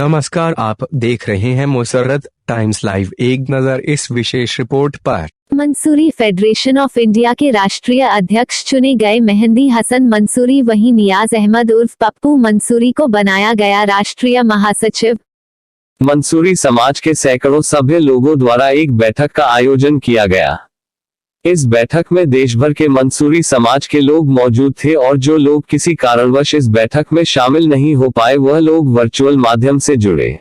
नमस्कार, आप देख रहे हैं मुसर्रत टाइम्स लाइव। एक नजर इस विशेष रिपोर्ट पर। मंसूरी फेडरेशन ऑफ इंडिया के राष्ट्रीय अध्यक्ष चुने गए मेहंदी हसन मंसूरी, वहीं नियाज अहमद उर्फ पप्पू मंसूरी को बनाया गया राष्ट्रीय महासचिव। मंसूरी समाज के सैकड़ों सभ्य लोगों द्वारा एक बैठक का आयोजन किया गया। इस बैठक में देश भर के मंसूरी समाज के लोग मौजूद थे और जो लोग किसी कारणवश इस बैठक में शामिल नहीं हो पाए वह लोग वर्चुअल माध्यम से जुड़े।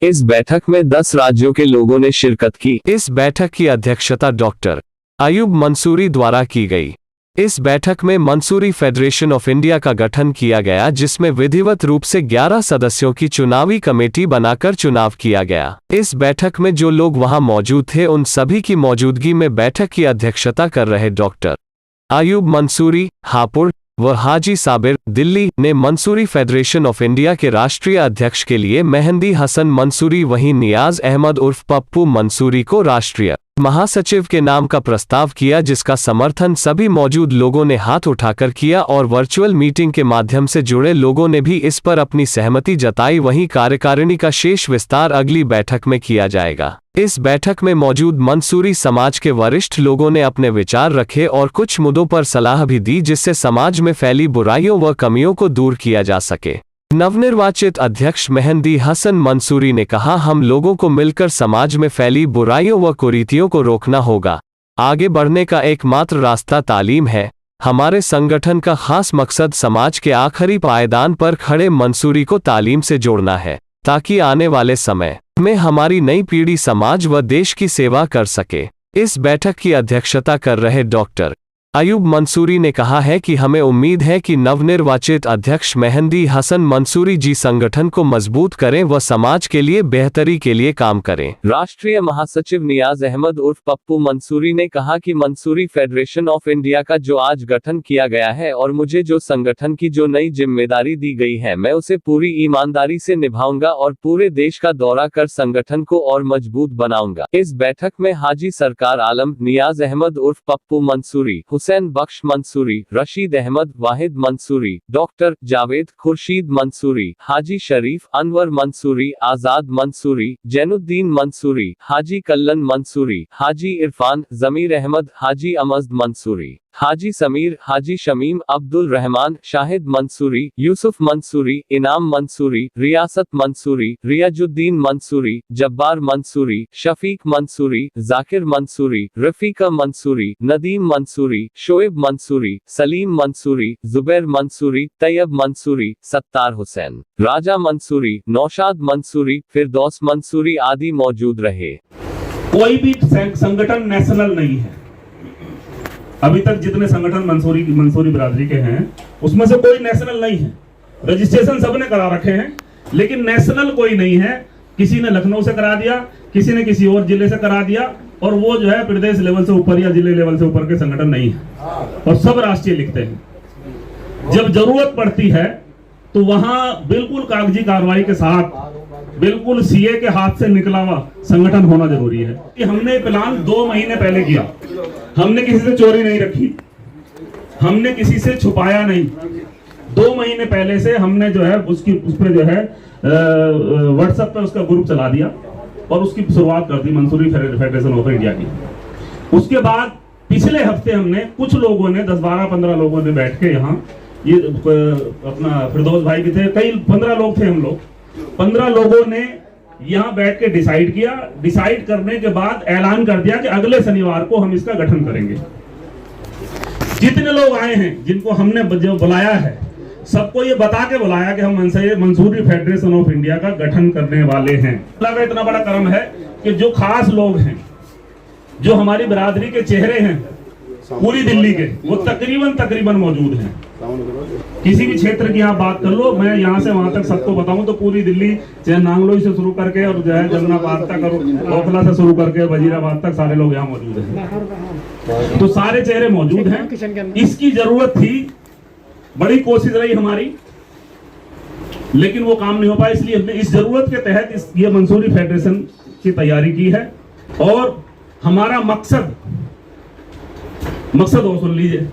इस बैठक में 10 राज्यों के लोगों ने शिरकत की। इस बैठक की अध्यक्षता डॉक्टर अयूब मंसूरी द्वारा की गई। इस बैठक में मंसूरी फेडरेशन ऑफ इंडिया का गठन किया गया, जिसमें विधिवत रूप से 11 सदस्यों की चुनावी कमेटी बनाकर चुनाव किया गया। इस बैठक में जो लोग वहां मौजूद थे उन सभी की मौजूदगी में बैठक की अध्यक्षता कर रहे डॉक्टर अयूब मंसूरी हापुड़ व हाजी साबिर दिल्ली ने मंसूरी फेडरेशन ऑफ इंडिया के राष्ट्रीय अध्यक्ष के लिए मेहंदी हसन मंसूरी वहीं नियाज अहमद उर्फ पप्पू मंसूरी को राष्ट्रीय महासचिव के नाम का प्रस्ताव किया, जिसका समर्थन सभी मौजूद लोगों ने हाथ उठाकर किया और वर्चुअल मीटिंग के माध्यम से जुड़े लोगों ने भी इस पर अपनी सहमति जताई। वहीं कार्यकारिणी का शेष विस्तार अगली बैठक में किया जाएगा। इस बैठक में मौजूद मंसूरी समाज के वरिष्ठ लोगों ने अपने विचार रखे और कुछ मुद्दों पर सलाह भी दी, जिससे समाज में फैली बुराइयों व कमियों को दूर किया जा सके। नवनिर्वाचित अध्यक्ष मेहंदी हसन मंसूरी ने कहा, हम लोगों को मिलकर समाज में फैली बुराइयों व कुरीतियों को रोकना होगा। आगे बढ़ने का एकमात्र रास्ता तालीम है। हमारे संगठन का खास मकसद समाज के आखिरी पायदान पर खड़े मंसूरी को तालीम से जोड़ना है, ताकि आने वाले समय में हमारी नई पीढ़ी समाज व देश की सेवा कर सके। इस बैठक की अध्यक्षता कर रहे डॉक्टर अयूब मंसूरी ने कहा है कि हमें उम्मीद है कि नवनिर्वाचित अध्यक्ष मेहंदी हसन मंसूरी जी संगठन को मजबूत करें व समाज के लिए बेहतरी के लिए काम करें। राष्ट्रीय महासचिव नियाज अहमद उर्फ पप्पू मंसूरी ने कहा कि मंसूरी फेडरेशन ऑफ इंडिया का जो आज गठन किया गया है और मुझे जो संगठन की जो नई जिम्मेदारी दी गई है, मैं उसे पूरी ईमानदारी से निभाऊंगा और पूरे देश का दौरा कर संगठन को और मजबूत बनाऊंगा। इस बैठक में हाजी सरकार आलम, नियाज अहमद उर्फ पप्पू मंसूरी, हुसैन बख्श मंसूरी, रशीद अहमद, वाहिद मंसूरी, डॉक्टर जावेद, खुर्शीद मंसूरी, हाजी शरीफ, अनवर मंसूरी, आजाद मंसूरी, जैनुद्दीन मंसूरी, हाजी कल्लन मंसूरी, हाजी इरफान, जमीर अहमद, हाजी अमजद मंसूरी, हाजी समीर, हाजी शमीम, अब्दुल रहमान, शाहिद मंसूरी, यूसुफ मंसूरी, इनाम मंसूरी, रियासत मंसूरी, रियाजुद्दीन मंसूरी, जब्बार मंसूरी, शफीक मंसूरी, जाकिर मंसूरी, रफीका मंसूरी, नदीम मंसूरी, शोएब मंसूरी, सलीम मंसूरी, जुबैर मंसूरी, तैयब मंसूरी, सत्तार हुसैन, राजा मंसूरी, नौशाद मंसूरी, फिरदौस मंसूरी आदि मौजूद रहे। कोई भी संगठन नेशनल नहीं है। अभी तक जितने संगठन मंसूरी बिरादरी के हैं उसमें से कोई नेशनल नहीं है। रजिस्ट्रेशन सबने करा रखे हैं, लेकिन नेशनल कोई नहीं है। किसी ने लखनऊ से करा दिया, किसी ने किसी और जिले से करा दिया, और वो जो है प्रदेश लेवल से ऊपर या जिले लेवल से ऊपर के संगठन नहीं है, और सब राष्ट्रीय लिखते हैं। जब जरूरत पड़ती है तो वहां बिल्कुल कागजी कार्रवाई के साथ, बिल्कुल सीए के हाथ से निकला हुआ संगठन होना जरूरी है। कि हमने प्लान 2 महीने पहले किया, हमने किसी से चोरी नहीं रखी, हमने किसी से छुपाया नहीं। 2 महीने पहले से हमने जो है उस पर जो है व्हाट्सएप पे उसका ग्रुप चला दिया और उसकी शुरुआत कर दी मंसूरी फेडरेशन ऑफ इंडिया की। उसके बाद पिछले हफ्ते हमने कुछ लोगों ने 10, 12, 15 लोगों ने बैठ के यहाँ, ये अपना फिरदौस भाई भी थे, कई 15 लोग थे हम लोग, 15 लोगों ने यहाँ बैठ के डिसाइड किया। डिसाइड करने के बाद ऐलान कर दिया कि अगले शनिवार को हम इसका गठन करेंगे। जितने लोग आए हैं, जिनको हमने जो बुलाया है, सबको ये बता के बुलाया कि हम मंसूरी फेडरेशन ऑफ इंडिया का गठन करने वाले हैं। अल्लाह का इतना बड़ा करम है कि जो खास लोग हैं, जो हमारी बिरादरी के चेहरे हैं पूरी दिल्ली के, वो तकरीबन मौजूद हैं। किसी भी क्षेत्र की आप बात कर लो, मैं यहाँ से वहां तक सबको बताऊं तो पूरी दिल्ली, चाहे नांगलोई से शुरू करके और जो है जमनाबाद तक और ओखला से शुरू करके वजीराबाद तक सारे लोग यहाँ मौजूद हैं। तो सारे चेहरे मौजूद हैं। इसकी जरूरत थी, बड़ी कोशिश रही हमारी, लेकिन वो काम नहीं हो पाया। इसलिए हमने इस जरूरत के तहत ये मंसूरी फेडरेशन की तैयारी की है। और हमारा मकसद और सुन लीजिए,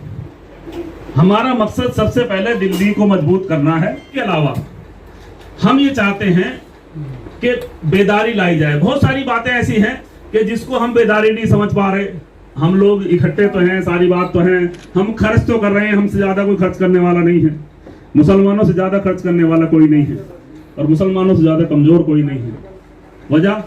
हमारा मकसद सबसे पहले दिल्ली को मजबूत करना है। इसके अलावा हम ये चाहते हैं कि बेदारी लाई जाए। बहुत सारी बातें ऐसी हैं कि जिसको हम बेदारी नहीं समझ पा रहे। हम लोग इकट्ठे तो हैं, सारी बात तो है, हम खर्च तो कर रहे हैं, हमसे ज्यादा कोई खर्च करने वाला नहीं है, मुसलमानों से ज्यादा खर्च करने वाला कोई नहीं है और मुसलमानों से ज्यादा कमजोर कोई नहीं है। वजह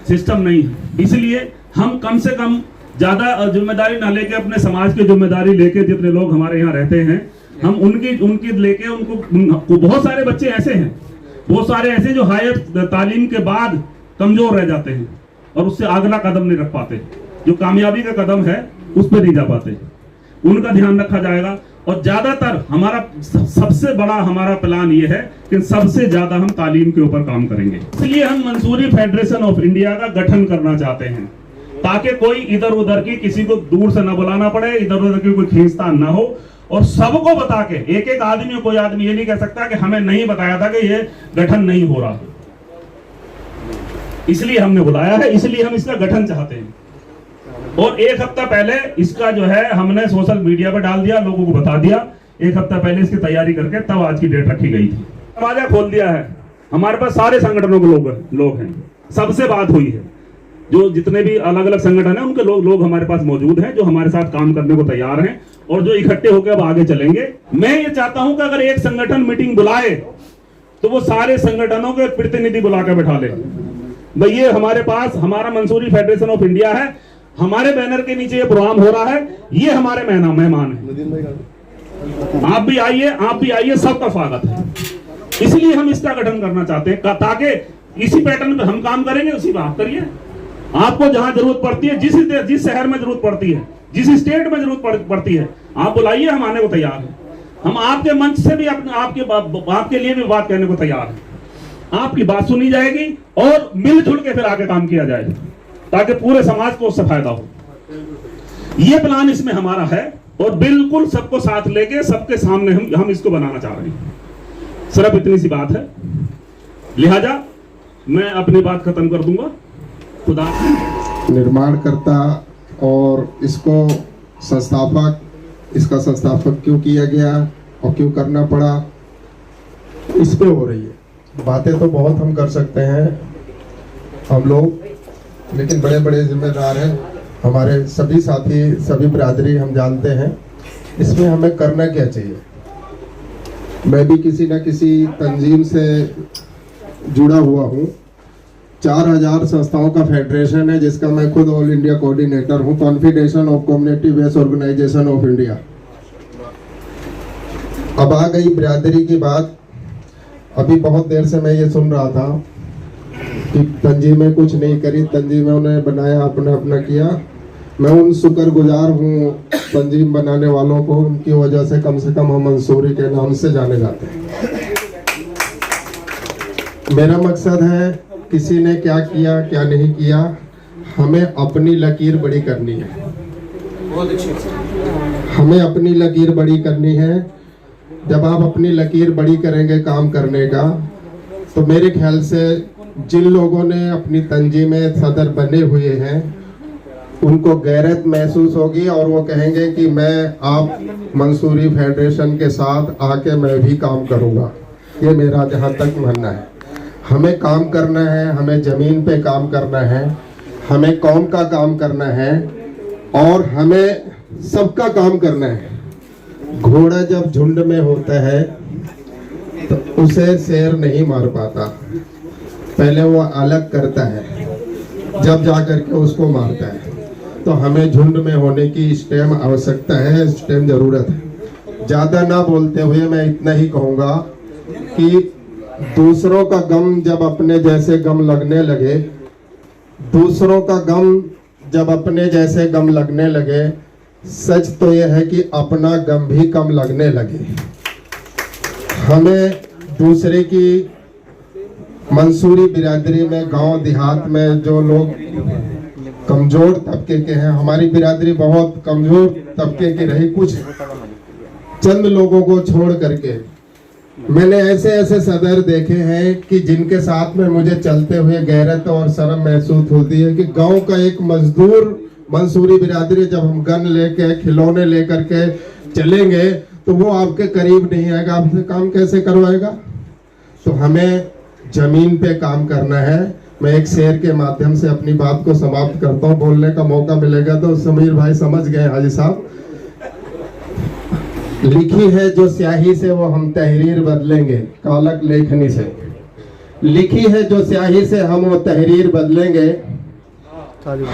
सिस्टम नहीं है। इसलिए हम कम से कम ज्यादा जिम्मेदारी ना लेके अपने समाज की जिम्मेदारी लेके, जितने लोग हमारे यहाँ रहते हैं हम उनकी लेके उनको बहुत सारे बच्चे ऐसे हैं, बहुत सारे ऐसे जो हायर तालीम के बाद कमजोर रह जाते हैं और उससे अगला कदम नहीं रख पाते, जो कामयाबी का कदम है उस पर नहीं जा पाते। उनका ध्यान रखा जाएगा और ज्यादातर हमारा सबसे बड़ा हमारा प्लान ये है कि सबसे ज्यादा हम तालीम के ऊपर काम करेंगे। इसलिए हम मंसूरी फेडरेशन ऑफ इंडिया का गठन करना चाहते हैं ताकि कोई इधर उधर की किसी को दूर से न बुलाना पड़े, इधर उधर की कोई खींचतान ना हो और सबको बता के एक आदमी, कोई आदमी ये नहीं कह सकता कि हमें नहीं बताया था कि ये गठन नहीं हो रहा। इसलिए हमने बुलाया है, इसलिए हम इसका गठन चाहते हैं। और एक हफ्ता पहले इसका जो है हमने सोशल मीडिया पर डाल दिया, लोगों को बता दिया। एक हफ्ता पहले इसकी तैयारी करके तब आज की डेट रखी गई थी। दरवाजा खोल दिया है, हमारे पास सारे संगठनों के लोग हैं, सबसे बात हुई है। जो जितने भी अलग अलग संगठन है उनके लोग हमारे पास मौजूद हैं, जो हमारे साथ काम करने को तैयार हैं और जो इकट्ठे होकर अब आगे चलेंगे। मैं ये चाहता हूं कि अगर एक संगठन मीटिंग बुलाए तो वो सारे संगठनों के प्रतिनिधि बुलाकर बैठा ले। भाई ये हमारे पास हमारा मंसूरी फेडरेशन ऑफ इंडिया है, हमारे बैनर के नीचे ये प्रोग्राम हो रहा है, ये हमारे मेहमान है। आप भी आइए, सबका स्वागत है। इसलिए हम इसका गठन करना चाहते हैं ताकि इसी पैटर्न पे हम काम करेंगे, उसी पर आप करिए। आपको जहां जरूरत पड़ती है, जिस शहर में जरूरत पड़ती है, जिस स्टेट में जरूरत पड़ती है, आप बुलाइए, हम आने को तैयार हैं। हम आपके मंच से भी आपके लिए भी बात कहने को तैयार हैं। आपकी बात सुनी जाएगी और मिलजुल के फिर आगे काम किया जाएगा ताकि पूरे समाज को उससे फायदा हो। ये प्लान इसमें हमारा है और बिल्कुल सबको साथ लेके सबके सामने हम इसको बनाना चाह रहे हैं। सिर्फ इतनी सी बात है, लिहाजा मैं अपनी बात खत्म कर दूंगा। खुदा निर्माणकर्ता और इसका संस्थापक क्यों किया गया और क्यों करना पड़ा, इस पे हो रही है बातें। तो बहुत हम कर सकते हैं हम लोग, लेकिन बड़े बड़े जिम्मेदार हैं हमारे सभी साथी, सभी बिरादरी हम जानते हैं। इसमें हमें करना क्या चाहिए। मैं भी किसी न किसी तंजीम से जुड़ा हुआ हूँ। 4000 संस्थाओं का फेडरेशन है जिसका मैं खुद ऑल इंडिया कोऑर्डिनेटर हूँ, confederation of community based organization of India. अब आ गई बिरादरी की बात। अभी बहुत देर से मैं ये सुन रहा था कि तंजीमें कुछ नहीं करी, तंजीमों ने बनाया, अपना किया। मैं उन शुक्रगुजार हूँ तंजीम बनाने वालों को, उनकी वजह से कम हम मंसूरी के नाम से जाने जाते हैं। मेरा मकसद है किसी ने क्या किया क्या नहीं किया, हमें अपनी लकीर बड़ी करनी है। हमें अपनी लकीर बड़ी करनी है। जब आप अपनी लकीर बड़ी करेंगे काम करने का, तो मेरे ख्याल से जिन लोगों ने अपनी तंजीमें सदर बने हुए हैं उनको गैरत महसूस होगी और वो कहेंगे कि मैं आप मंसूरी फेडरेशन के साथ आके मैं भी काम करूँगा। ये मेरा जहाँ तक मानना है। हमें काम करना है, हमें ज़मीन पे काम करना है, हमें कौम का काम करना है और हमें सबका काम करना है। घोड़ा जब झुंड में होता है तो उसे शेर नहीं मार पाता, पहले वो अलग करता है, जब जा करके उसको मारता है। तो हमें झुंड में होने की इस टाइम आवश्यकता है, इस टाइम ज़रूरत है। ज़्यादा ना बोलते हुए मैं इतना ही कहूँगा कि दूसरों का गम जब अपने जैसे गम लगने लगे, दूसरों का गम जब अपने जैसे गम लगने लगे, सच तो यह है कि अपना गम भी कम लगने लगे। हमें दूसरे की मंसूरी बिरादरी में, गांव देहात में जो लोग कमजोर तबके के हैं, हमारी बिरादरी बहुत कमजोर तबके की रही, कुछ चंद लोगों को छोड़ करके मैंने ऐसे सदर देखे हैं कि जिनके साथ में मुझे चलते हुए गैरत और शर्म महसूस होती है कि गांव का एक मजदूर मंसूरी बिरादरी जब हम गन लेके खिलौने लेकर के चलेंगे तो वो आपके करीब नहीं आएगा, आपसे काम कैसे करवाएगा। तो हमें जमीन पे काम करना है। मैं एक शेर के माध्यम से अपनी बात को समाप्त करता हूँ, बोलने का मौका मिलेगा तो समीर भाई समझ गए हाजी साहब। लिखी है जो स्याही से वो हम तहरीर बदलेंगे, कालक लेखनी से। लिखी है जो स्याही से हम वो तहरीर बदलेंगे,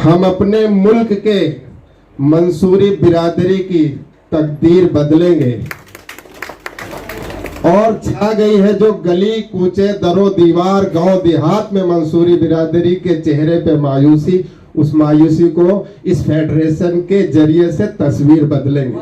हम अपने मुल्क के मंसूरी बिरादरी की तकदीर बदलेंगे। और छा गई है जो गली कूचे दरो दीवार गांव देहात में मंसूरी बिरादरी के चेहरे पे मायूसी, उस मायूसी को इस फेडरेशन के जरिए से तस्वीर बदलेंगे।